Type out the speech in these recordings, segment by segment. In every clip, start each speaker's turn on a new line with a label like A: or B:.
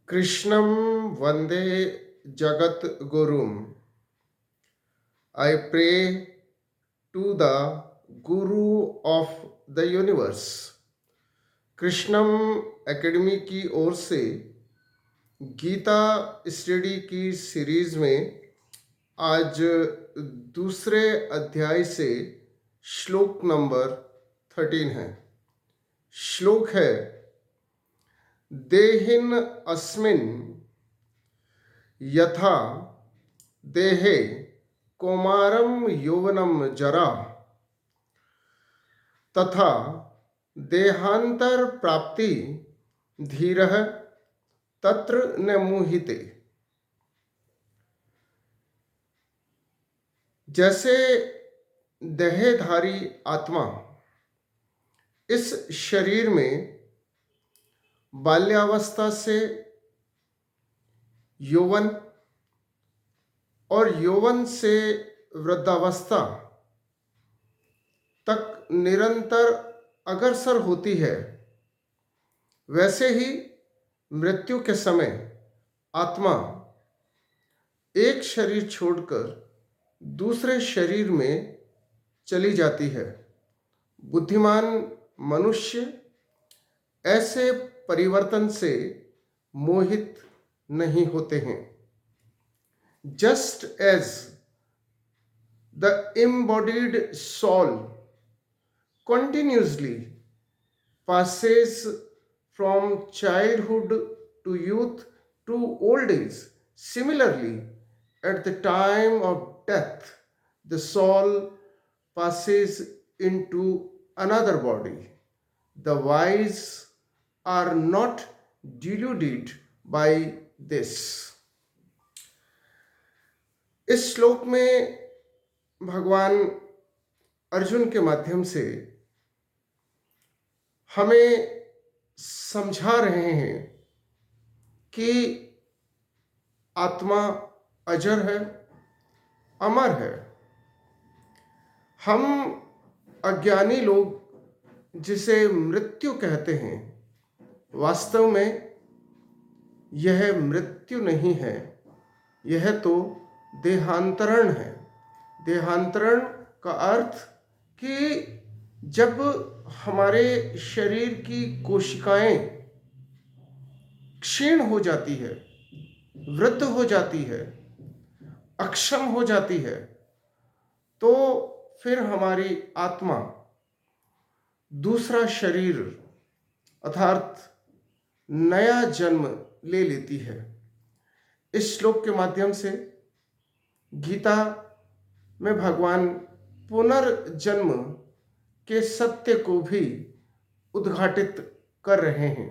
A: कृष्णं वन्दे जगद्गुरुम्। I pray to the Guru of the Universe। Krishnam academy की ओर से गीता स्टडी की सीरीज में आज दूसरे अध्याय से श्लोक नंबर 13 है। श्लोक है, देहिन अस्मिन् यथा देहे कौमारम यौवनम जरा तथा देहांतर प्राप्ति धीरः तत्र न मुहिते। जैसे देहधारी आत्मा इस शरीर में बाल्यावस्था से यौवन और यौवन से वृद्धावस्था तक निरंतर अग्रसर होती है, वैसे ही मृत्यु के समय आत्मा एक शरीर छोड़कर दूसरे शरीर में चली जाती है। बुद्धिमान मनुष्य ऐसे परिवर्तन से मोहित नहीं होते हैं। Just as the embodied soul continuously passes from childhood to youth to old age, similarly, at the time of death, the soul passes into another body. The wise are not deluded by this। इस श्लोक में भगवान अर्जुन के माध्यम से हमें समझा रहे हैं कि आत्मा अजर है, अमर है। हम अज्ञानी लोग जिसे मृत्यु कहते हैं, वास्तव में यह मृत्यु नहीं है, यह तो देहांतरण है। देहांतरण का अर्थ कि जब हमारे शरीर की कोशिकाएं क्षीण हो जाती है, वृद्ध हो जाती है, अक्षम हो जाती है, तो फिर हमारी आत्मा दूसरा शरीर अर्थात नया जन्म ले लेती है। इस श्लोक के माध्यम से गीता में भगवान पुनर्जन्म के सत्य को भी उद्घाटित कर रहे हैं।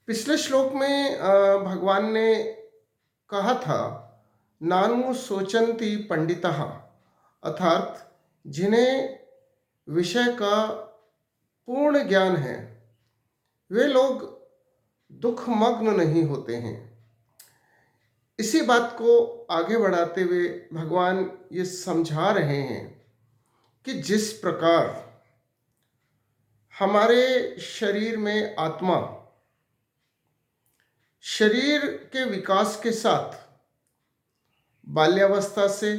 A: पिछले श्लोक में भगवान ने कहा था, नानु सोचंती पंडितः, अर्थात जिन्हें विषय का पूर्ण ज्ञान है वे लोग दुखमग्न नहीं होते हैं। इसी बात को आगे बढ़ाते हुए भगवान ये समझा रहे हैं कि जिस प्रकार हमारे शरीर में आत्मा शरीर के विकास के साथ बाल्यावस्था से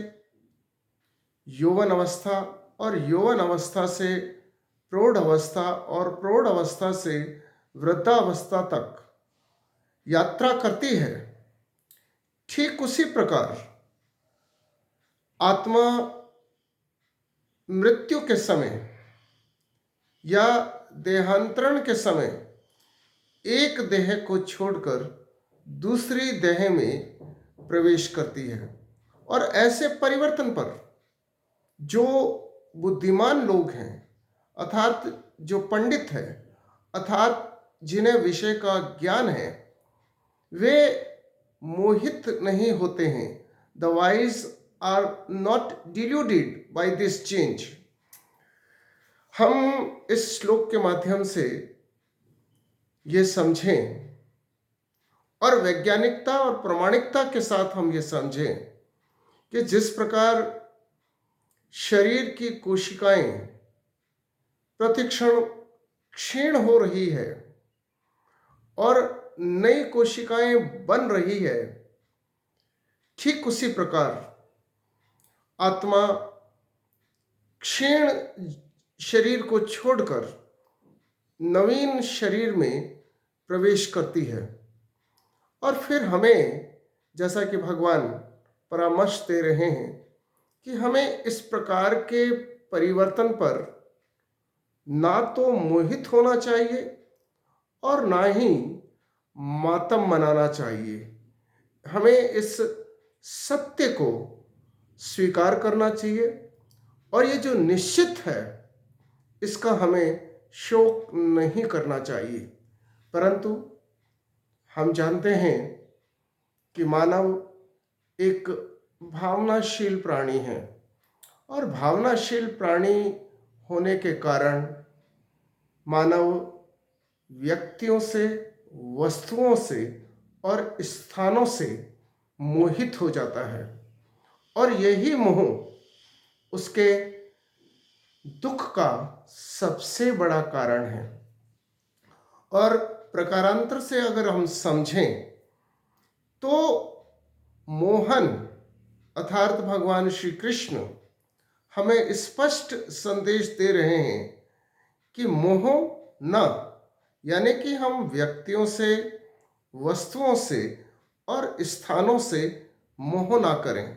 A: यौवन अवस्था और यौवन अवस्था से प्रौढ़ अवस्था और प्रौढ़ अवस्था से वृद्धावस्था तक यात्रा करती है, ठीक उसी प्रकार आत्मा मृत्यु के समय या देहांतरण के समय एक देह को छोड़कर दूसरी देह में प्रवेश करती है। और ऐसे परिवर्तन पर जो बुद्धिमान लोग हैं, अर्थात जो पंडित हैं, अर्थात जिन्हें विषय का ज्ञान है, वे मोहित नहीं होते हैं। The wise are not deluded by this change. हम इस श्लोक के माध्यम से ये समझें और वैज्ञानिकता और प्रामाणिकता के साथ हम ये समझें कि जिस प्रकार शरीर की कोशिकाएं प्रतिक्षण क्षीण हो रही है और नई कोशिकाएं बन रही है, ठीक उसी प्रकार आत्मा क्षीण शरीर को छोड़कर नवीन शरीर में प्रवेश करती है। और फिर हमें, जैसा कि भगवान परामर्श दे रहे हैं, कि हमें इस प्रकार के परिवर्तन पर ना तो मोहित होना चाहिए और ना ही मातम मनाना चाहिए। हमें इस सत्य को स्वीकार करना चाहिए और ये जो निश्चित है इसका हमें शोक नहीं करना चाहिए। परंतु हम जानते हैं कि मानव एक भावनाशील प्राणी है और भावनाशील प्राणी होने के कारण मानव व्यक्तियों से, वस्तुओं से और स्थानों से मोहित हो जाता है और यही मोह उसके दुख का सबसे बड़ा कारण है। और प्रकारांतर से अगर हम समझें तो मोहन अर्थात भगवान श्री कृष्ण हमें स्पष्ट संदेश दे रहे हैं कि मोह न, यानी कि हम व्यक्तियों से, वस्तुओं से और स्थानों से मोह ना करें।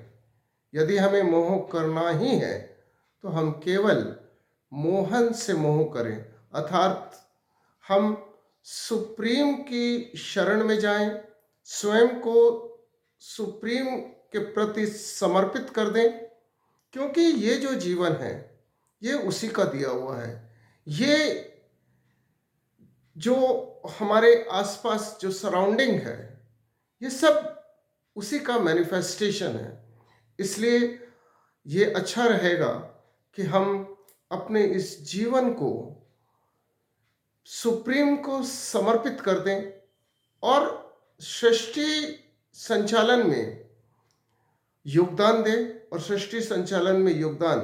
A: यदि हमें मोह करना ही है तो हम केवल मोहन से मोह करें, अर्थात हम सुप्रीम की शरण में जाएं, स्वयं को सुप्रीम के प्रति समर्पित कर दें, क्योंकि ये जो जीवन है ये उसी का दिया हुआ है। ये जो हमारे आसपास जो सराउंडिंग है ये सब उसी का मैनिफेस्टेशन है। इसलिए ये अच्छा रहेगा कि हम अपने इस जीवन को सुप्रीम को समर्पित कर दें और सृष्टि संचालन में योगदान दें। और सृष्टि संचालन में योगदान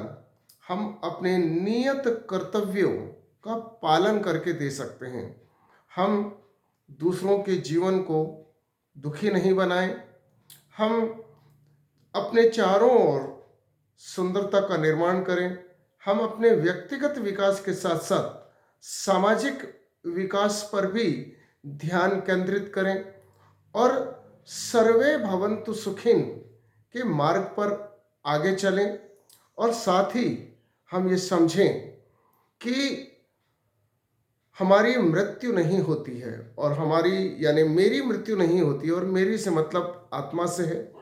A: हम अपने नियत कर्तव्यों का पालन करके दे सकते हैं। हम दूसरों के जीवन को दुखी नहीं बनाएं, हम अपने चारों ओर सुंदरता का निर्माण करें, हम अपने व्यक्तिगत विकास के साथ साथ सामाजिक विकास पर भी ध्यान केंद्रित करें और सर्वे भवन्तु सुखिन के मार्ग पर आगे चलें। और साथ ही हम ये समझें कि हमारी मृत्यु नहीं होती है और हमारी यानी मेरी मृत्यु नहीं होती है, और मेरी से मतलब आत्मा से है।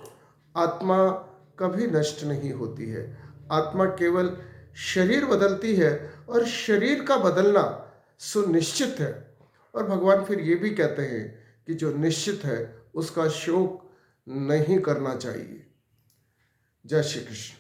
A: आत्मा कभी नष्ट नहीं होती है, आत्मा केवल शरीर बदलती है और शरीर का बदलना सुनिश्चित है। और भगवान फिर ये भी कहते हैं कि जो निश्चित है उसका शोक नहीं करना चाहिए। जय श्री कृष्ण।